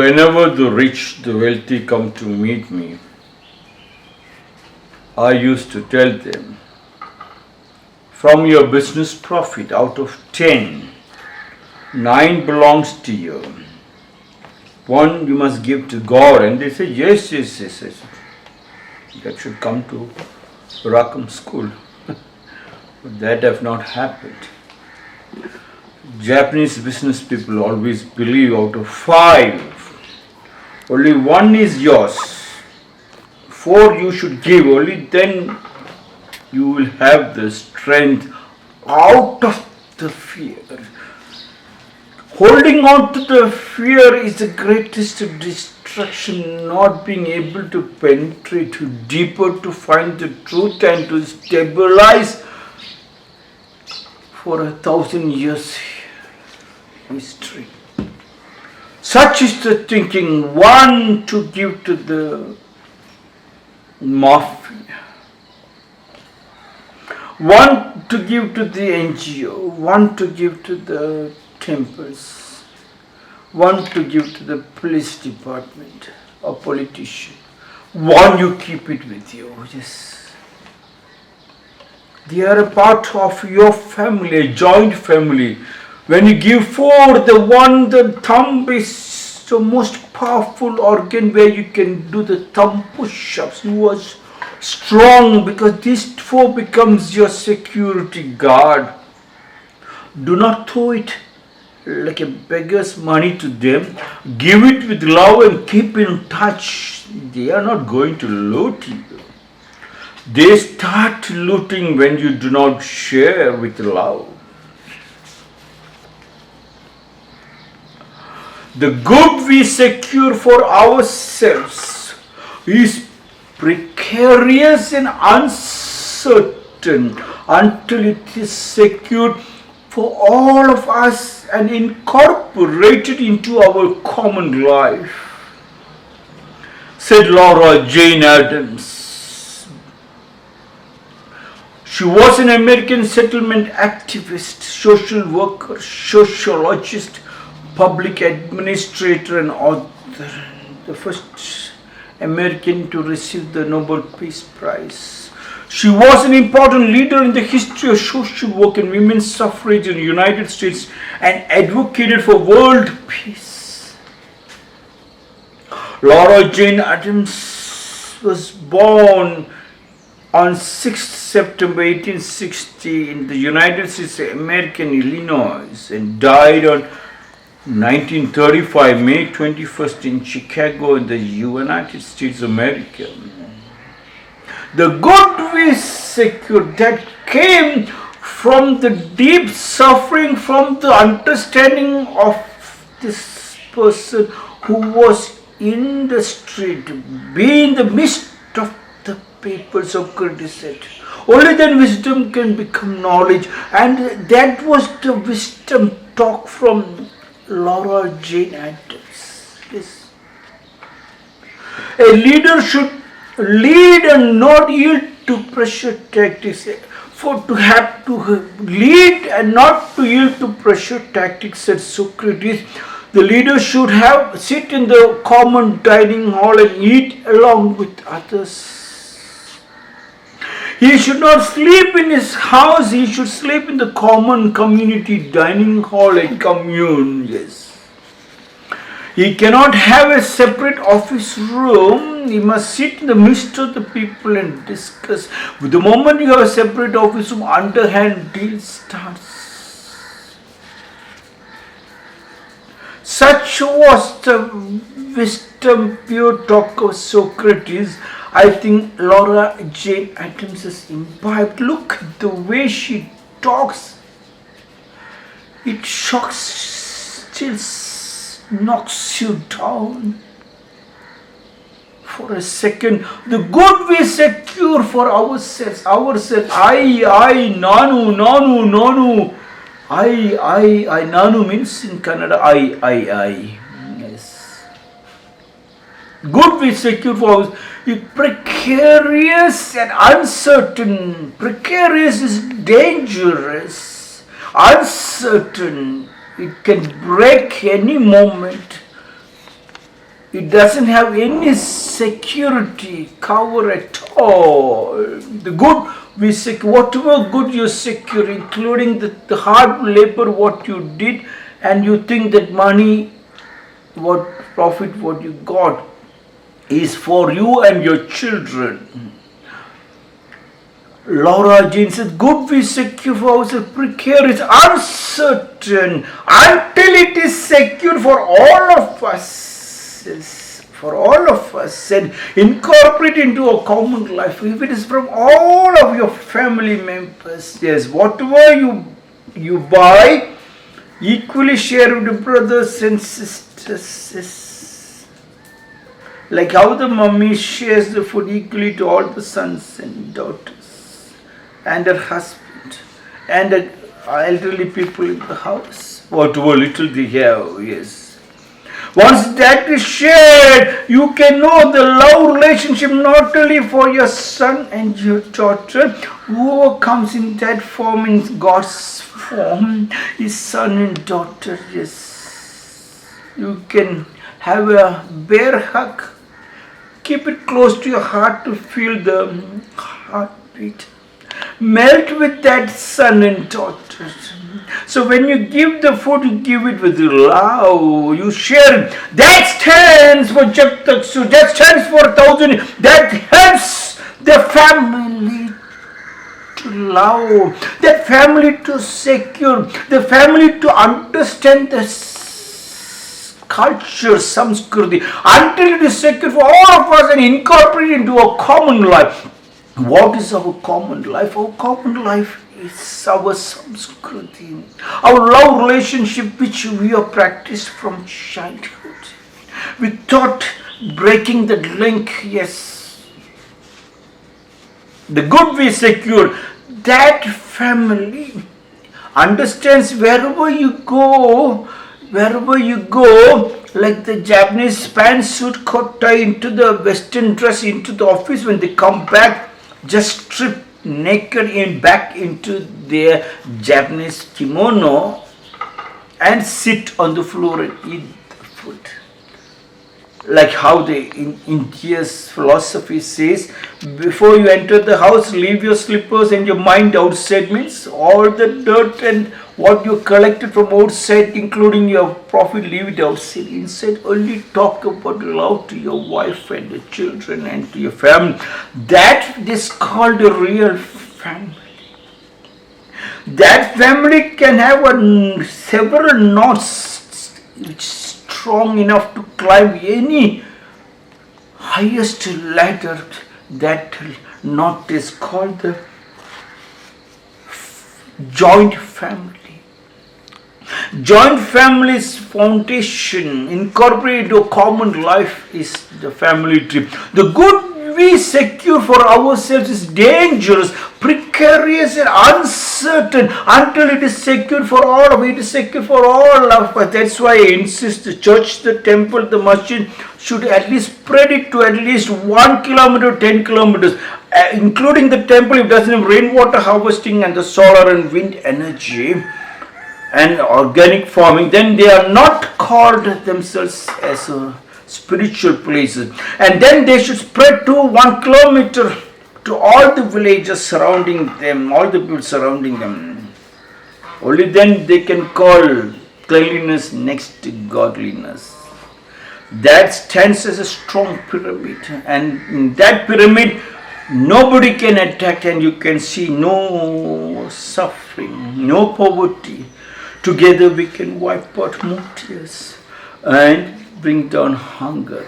whenever the rich, the wealthy come to meet me, I used to tell them, from your business profit, out of 10, 9 belongs to you. 1 you must give to God. And they say, yes. That should come to Rakum school. But that have not happened. Japanese business people always believe out of 5, only 1 is yours. 4 you should give, only then you will have the strength out of the fear. Holding on to the fear is the greatest destruction, not being able to penetrate deeper to find the truth and to stabilize for 1,000 years history. Such is the thinking, 1 to give to the mafia, 1 to give to the NGO, 1 to give to the temples, 1 to give to the police department or politician, 1 you keep it with you. Yes. They are a part of your family, a joint family. When you give 4, the thumb is the most powerful organ where you can do the thumb push-ups. You are strong because this 4 becomes your security guard. Do not throw it like a beggar's money to them. Give it with love and keep in touch. They are not going to loot you. They start looting when you do not share with love. The good we secure for ourselves is precarious and uncertain until it is secured for all of us and incorporated into our common life, said Laura Jane Addams. She was an American settlement activist, social worker, sociologist, public administrator and author, the first American to receive the Nobel Peace Prize. She was an important leader in the history of social work and women's suffrage in the United States and advocated for world peace. Laura Jane Addams was born on 6th September 1860 in the United States of America, Illinois, and died on 1935, May 21st in Chicago in the United States of America. The good we secured that came from the deep suffering, from the understanding of this person who was in the street, be in the midst of the people, Socrates said. Only then wisdom can become knowledge, and that was the wisdom talk from Laura Jane Addams. Yes. A leader should lead and not yield to pressure tactics. For to have to lead and not to yield to pressure tactics, said Socrates, the leader should sit in the common dining hall and eat along with others. He should not sleep in his house, he should sleep in the common community dining hall and commune. Yes. He cannot have a separate office room, he must sit in the midst of the people and discuss. With the moment you have a separate office room, underhand deal starts. Such was the wisdom, pure talk of Socrates. I think Laura Jane Addams is imbibed. Look at the way she talks. It shocks, still knocks you down. For a second, the good we secure for ourselves. I, nanu. I, nanu means in Kannada, I. Yes. Good we secure for ourselves. It's precarious and uncertain. Precarious is dangerous. Uncertain. It can break any moment. it doesn't have any security cover at all. The good we secure, whatever good you secure, including the hard labor what you did, and you think that money, what profit what you got is for you and your children. Laura Jean says, good we secure for ourselves, precarious, uncertain, until it is secure for all of us. Yes, for all of us, and incorporate into a common life. If it is from all of your family members, yes, whatever you buy, equally share with the brothers and sisters. Yes. Like how the mummy shares the food equally to all the sons and daughters, and her husband, and the elderly people in the house, whatever little they have, yes. Once that is shared, you can know the love relationship not only for your son and your daughter, whoever comes in that form, in God's form, his son and daughter, yes. You can have a bear hug, keep it close to your heart to feel the heartbeat. Melt with that son and daughter. So when you give the food, you give it with love. You share it. That stands for Japtaksu. That stands for 1,000. That helps the family to love. That family to secure. The family to understand the culture, samskriti. Until it is secure for all of us and incorporated into a common life. What is our common life? Our common life is our samskriti, our love relationship which we have practiced from childhood. Without breaking the link, yes. The good we secure, that family understands wherever you go, like the Japanese pantsuit coat tie into the western dress into the office, when they come back, just strip naked and back into their Japanese kimono and sit on the floor and eat the food. Like how in India's philosophy says, before you enter the house, leave your slippers and your mind outside, means all the dirt and what you collected from outside, including your profit, leave it outside. Inside, only talk about love to your wife and your children and to your family. That is called a real family. That family can have several knots which is strong enough to climb any highest ladder. That knot is called the joint family. Joint family's foundation, incorporated into a common life, is the family tree. The good we secure for ourselves is dangerous, precarious and uncertain until it is secured for all of it is secure for all of us. That's why I insist the church, the temple, the masjid should at least spread it to at least 1 kilometer, 10 kilometers, including the temple. If it doesn't have rainwater harvesting and the solar and wind energy and organic farming, then they are not called themselves as spiritual places. And then they should spread to 1 kilometer to all the villages surrounding them, all the people surrounding them. Only then they can call cleanliness next to godliness. That stands as a strong pyramid, and in that pyramid nobody can attack, and you can see no suffering, no poverty. Together we can wipe out more tears and bring down hunger.